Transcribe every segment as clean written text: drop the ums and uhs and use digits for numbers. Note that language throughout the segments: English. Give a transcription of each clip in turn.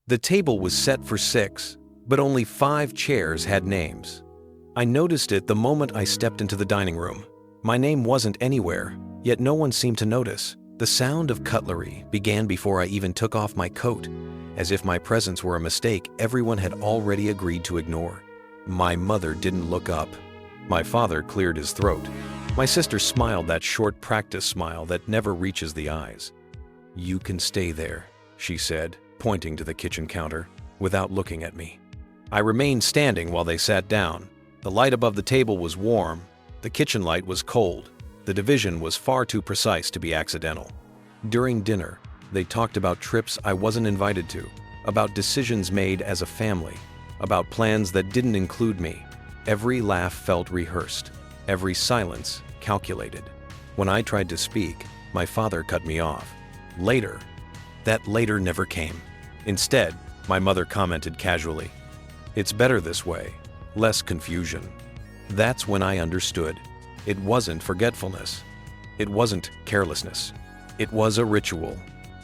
The table was set for 6, but only 5 chairs had names. I noticed it the moment I stepped into the dining room. My name wasn't anywhere, yet no one seemed to notice. The sound of cutlery began before I even took off my coat. As if my presence were a mistake everyone had already agreed to ignore. My mother didn't look up. My father cleared his throat. My sister smiled that short practice smile that never reaches the eyes. "You can stay there," she said, pointing to the kitchen counter, without looking at me. I remained standing while they sat down. The light above the table was warm. The kitchen light was cold. The division was far too precise to be accidental. During dinner, they talked about trips I wasn't invited to, about decisions made as a family, about plans that didn't include me. Every laugh felt rehearsed, every silence calculated. When I tried to speak, my father cut me off. Later. That later never came. Instead, my mother commented casually, "It's better this way, less confusion." That's when I understood. It wasn't forgetfulness. It wasn't carelessness. It was a ritual.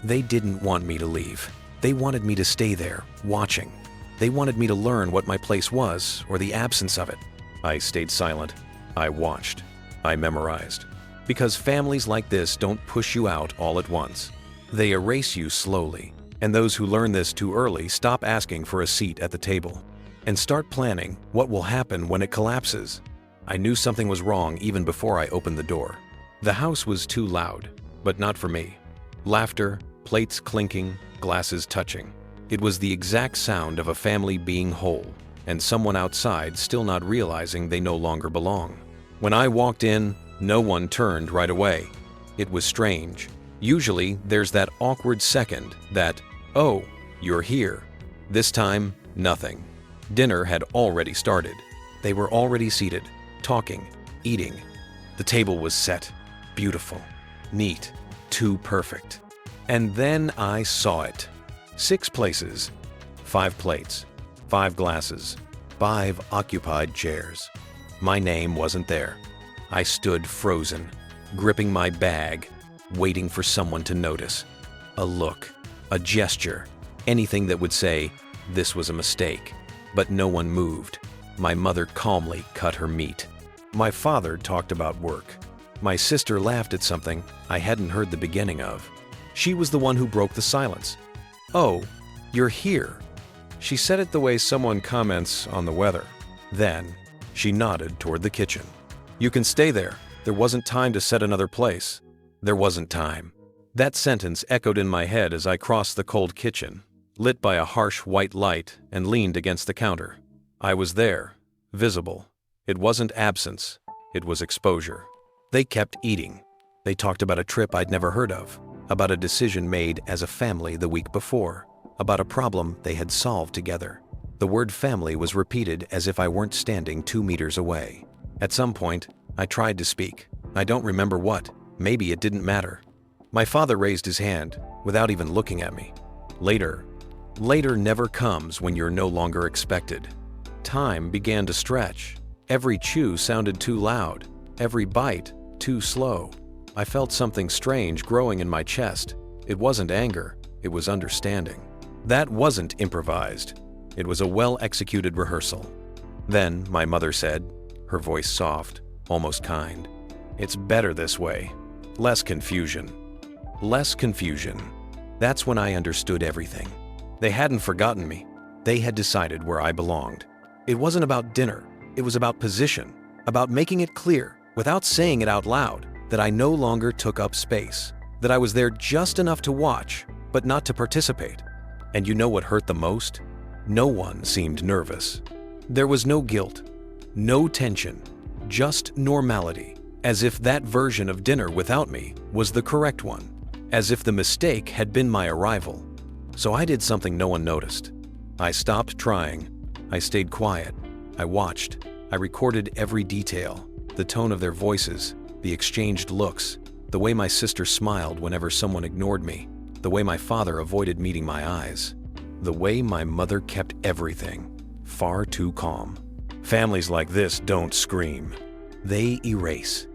They didn't want me to leave. They wanted me to stay there, watching. They wanted me to learn what my place was, or the absence of it. I stayed silent. I watched. I memorized. Because families like this don't push you out all at once. They erase you slowly. And those who learn this too early stop asking for a seat at the table and start planning what will happen when it collapses. I knew something was wrong even before I opened the door. The house was too loud, but not for me. Laughter, plates clinking, glasses touching. It was the exact sound of a family being whole, and someone outside still not realizing they no longer belong. When I walked in, no one turned right away. It was strange. Usually, there's that awkward second, that, "Oh, you're here." This time, nothing. Dinner had already started. They were already seated, talking, eating. The table was set. Beautiful. Neat. Too perfect. And then I saw it. 6 places. 5 plates. 5 glasses. 5 occupied chairs. My name wasn't there. I stood frozen, gripping my bag, waiting for someone to notice. A look, a gesture, anything that would say, this was a mistake. But no one moved. My mother calmly cut her meat. My father talked about work. My sister laughed at something I hadn't heard the beginning of. She was the one who broke the silence. "Oh, you're here." She said it the way someone comments on the weather. Then, she nodded toward the kitchen. "You can stay there. There wasn't time to set another place." There wasn't time. That sentence echoed in my head as I crossed the cold kitchen, lit by a harsh white light, and leaned against the counter. I was there, visible. It wasn't absence. It was exposure. They kept eating. They talked about a trip I'd never heard of, about a decision made as a family the week before, about a problem they had solved together. The word family was repeated as if I weren't standing 2 meters away. At some point, I tried to speak. I don't remember what. Maybe it didn't matter. My father raised his hand, without even looking at me. Later. Later never comes when you're no longer expected. Time began to stretch. Every chew sounded too loud. Every bite, too slow. I felt something strange growing in my chest. It wasn't anger. It was understanding. That wasn't improvised. It was a well-executed rehearsal. Then my mother said, her voice soft, almost kind, "It's better this way. Less confusion." Less confusion. That's when I understood everything. They hadn't forgotten me. They had decided where I belonged. It wasn't about dinner. It was about position, about making it clear, without saying it out loud, that I no longer took up space, that I was there just enough to watch, but not to participate. And you know what hurt the most? No one seemed nervous. There was no guilt, no tension, just normality, as if that version of dinner without me was the correct one, as if the mistake had been my arrival. So I did something no one noticed. I stopped trying. I stayed quiet. I watched. I recorded every detail, the tone of their voices, the exchanged looks, the way my sister smiled whenever someone ignored me, the way my father avoided meeting my eyes, the way my mother kept everything far too calm. Families like this don't scream. They erase.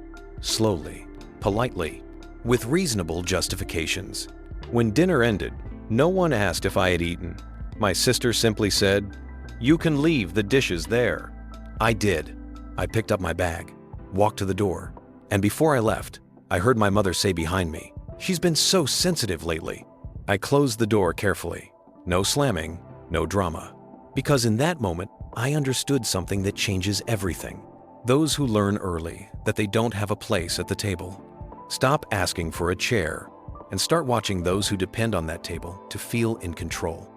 Slowly, politely, with reasonable justifications. When dinner ended, no one asked if I had eaten. My sister simply said, "You can leave the dishes there." I did. I picked up my bag, walked to the door, and before I left, I heard my mother say behind me, "She's been so sensitive lately." I closed the door carefully. No slamming, no drama. Because in that moment, I understood something that changes everything. Those who learn early that they don't have a place at the table. Stop asking for a chair and start watching those who depend on that table to feel in control.